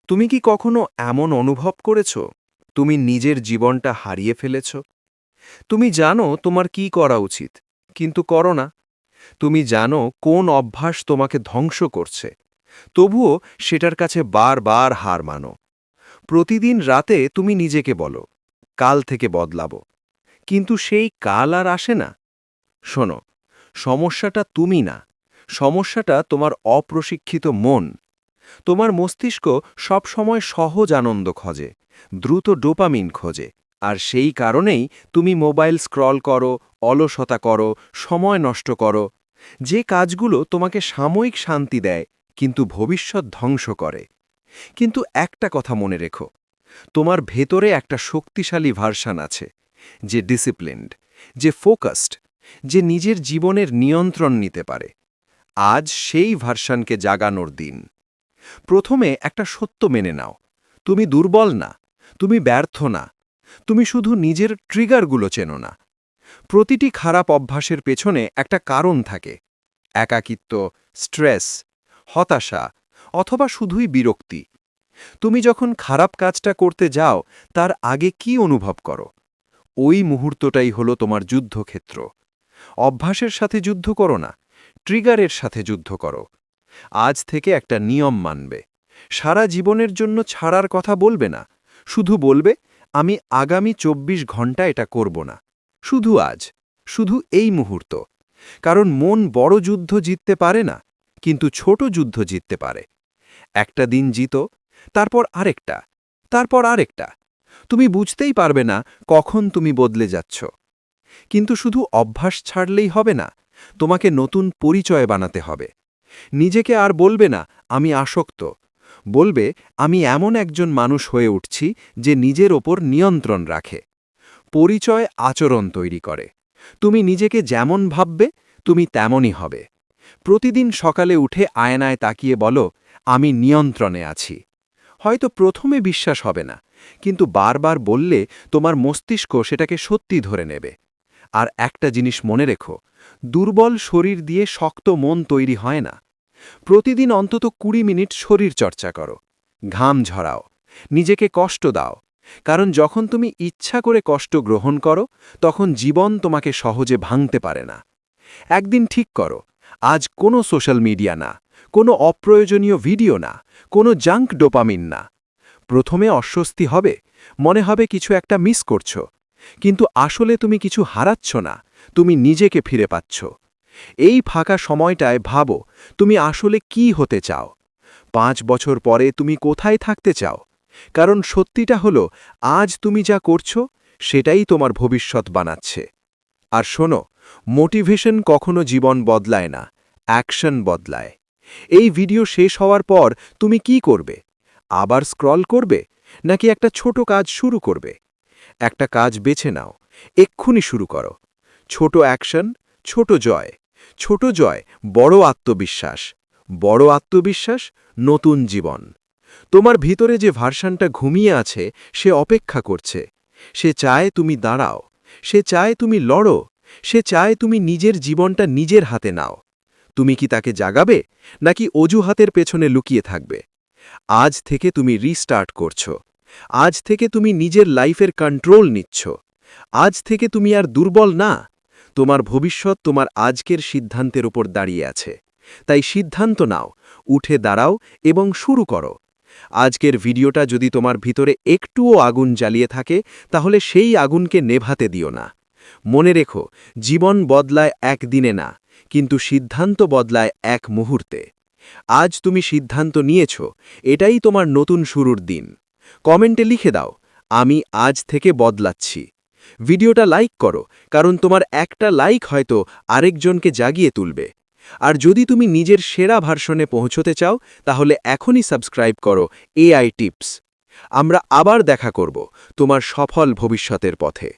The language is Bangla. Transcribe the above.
তুমি কি কখনো এমন অনুভব করেছ তুমি নিজের জীবনটা হারিয়ে ফেলেছ? তুমি জানো তোমার কি করা উচিত, কিন্তু করো না। তুমি জানো কোন অভ্যাস তোমাকে ধ্বংস করছে, তবুও সেটার কাছে বারবার হার মানো। প্রতিদিন রাতে তুমি নিজেকে বলো, কাল থেকে বদলাবো, কিন্তু সেই কাল আর আসে না। শোনো, সমস্যাটা তুমি না, সমস্যাটা তোমার অপ্রশিক্ষিত মন। তোমার মস্তিষ্ক সবসময় সহজ আনন্দ খোঁজে, দ্রুত ডোপামিন খোঁজে, আর সেই কারণেই তুমি মোবাইল স্ক্রল করো, অলসতা করো, সময় নষ্ট করো। যে কাজগুলো তোমাকে সাময়িক শান্তি দেয় কিন্তু ভবিষ্যৎ ধ্বংস করে। কিন্তু একটা কথা মনে রেখো, তোমার ভেতরে একটা শক্তিশালী ভার্সান আছে, যে ডিসিপ্লিনড, যে ফোকাসড, যে নিজের জীবনের নিয়ন্ত্রণ নিতে পারে। আজ সেই ভার্সানকে জাগানোর দিন। প্রথমে একটা সত্য মেনে নাও, তুমি দুর্বল না, তুমি ব্যর্থ না, তুমি শুধু নিজের ট্রিগারগুলো চেনো না। প্রতিটি খারাপ অভ্যাসের পেছনে একটা কারণ থাকে: একাকিত্ব, স্ট্রেস, হতাশা, অথবা শুধুই বিরক্তি। তুমি যখন খারাপ কাজটা করতে যাও, তার আগে কি অনুভব করো? ওই মুহূর্তটাই হলো তোমার যুদ্ধক্ষেত্র। অভ্যাসের সাথে যুদ্ধ করো না, ট্রিগারের সাথে যুদ্ধ করো। আজ থেকে একটা নিয়ম মানবে, সারা জীবনের জন্য ছাড়ার কথা বলবে না, শুধু বলবে আমি আগামী ২৪ ঘন্টা এটা করব না। শুধু আজ, শুধু এই মুহূর্ত। কারণ মন বড় যুদ্ধ জিততে পারে না, কিন্তু ছোট যুদ্ধ জিততে পারে। একটা দিন জিতো, তারপর আরেকটা, তারপর আরেকটা। তুমি বুঝতেই পারবে না কখন তুমি বদলে যাচ্ছ। কিন্তু শুধু অভ্যাস ছাড়লেই হবে না, তোমাকে নতুন পরিচয় বানাতে হবে। নিজেকে আর বলবে না আমি আসক্ত, বলবে আমি এমন একজন মানুষ হয়ে উঠছি যে নিজের ওপর নিয়ন্ত্রণ রাখে। পরিচয় আচরণ তৈরি করে। তুমি নিজেকে যেমন ভাববে, তুমি তেমনই হবে। প্রতিদিন সকালে উঠে আয়নায় তাকিয়ে বলো, আমি নিয়ন্ত্রণে আছি। হয়তো প্রথমে বিশ্বাস হবে না, কিন্তু বারবার বললে তোমার মস্তিষ্ক সেটাকে সত্যি ধরে নেবে। আর একটা জিনিস মনে রেখো, দুর্বল শরীর দিয়ে শক্ত মন তৈরি হয় না। প্রতিদিন অন্তত ২০ মিনিট শরীর চর্চা করো, ঘাম ঝরাও, নিজেকে কষ্ট দাও। কারণ যখন তুমি ইচ্ছা করে কষ্ট গ্রহণ করো, তখন জীবন তোমাকে সহজে ভাঙতে পারে না। একদিন ঠিক করো, আজ কোনো সোশ্যাল মিডিয়া না, কোনো অপ্রয়োজনীয় ভিডিও না, কোনো জাঙ্ক ডোপামিন না। প্রথমে অস্বস্তি হবে, মনে হবে কিছু একটা মিস করছো, কিন্তু আসলে তুমি কিছু হারাচ্ছ না, তুমি নিজেকে ফিরে পাচ্ছ। এই ফাঁকা সময়টায় ভাবো, তুমি আসলে কি হতে চাও? ৫ বছর পরে তুমি কোথায় থাকতে চাও? কারণ সত্যিটা হলো, আজ তুমি যা করছো সেটাই তোমার ভবিষ্যৎ বানাচ্ছে। আর শোনো, মোটিভেশন কখনো জীবন বদলায় না, অ্যাকশন বদলায়। এই ভিডিও শেষ হওয়ার পর তুমি কি করবে? আবার স্ক্রল করবে, নাকি একটা ছোট কাজ শুরু করবে? একটা কাজ বেছে নাও, এক্ষুনি শুরু করো। ছোট অ্যাকশন, ছোট জয়। ছোট জয়, বড় আত্মবিশ্বাস। বড় আত্মবিশ্বাস, নতুন জীবন। তোমার ভিতরে যে ভার্সানটা ঘুমিয়ে আছে, সে অপেক্ষা করছে। সে চায় তুমি দাঁড়াও, সে চায় তুমি লড়ো, সে চায় তুমি নিজের জীবনটা নিজের হাতে নাও। তুমি কি তাকে জাগাবে, নাকি অজুহাতের পেছনে লুকিয়ে থাকবে? আজ থেকে তুমি রিস্টার্ট করছো। আজ থেকে তুমি নিজের লাইফের কন্ট্রোল নিচ্ছ। আজ থেকে তুমি আর দুর্বল না। তোমার ভবিষ্যৎ তোমার আজকের সিদ্ধান্তের উপর দাঁড়িয়ে আছে। তাই সিদ্ধান্ত নাও, উঠে দাঁড়াও এবং শুরু করো। আজকের ভিডিওটা যদি তোমার ভিতরে একটুও আগুন জ্বালিয়ে থাকে, তাহলে সেই আগুনকে নেভাতে দিও না। মনে রেখো, জীবন বদলায় একদিনে না, কিন্তু সিদ্ধান্ত বদলায় এক মুহূর্তে। আজ তুমি সিদ্ধান্ত নিয়েছ, এটাই তোমার নতুন শুরুর দিন। কমেন্টে লিখে দাও, আমি আজ থেকে বদলাচ্ছি। ভিডিওটা লাইক করো, কারণ তোমার একটা লাইক হয়তো আরেকজনকে জাগিয়ে তুলবে। আর যদি তুমি নিজের সেরা ভার্সনে পৌঁছতে চাও, তাহলে এখনই সাবস্ক্রাইব করো এআই টিপস। আমরা আবার দেখা করব তোমার সফল ভবিষ্যতের পথে।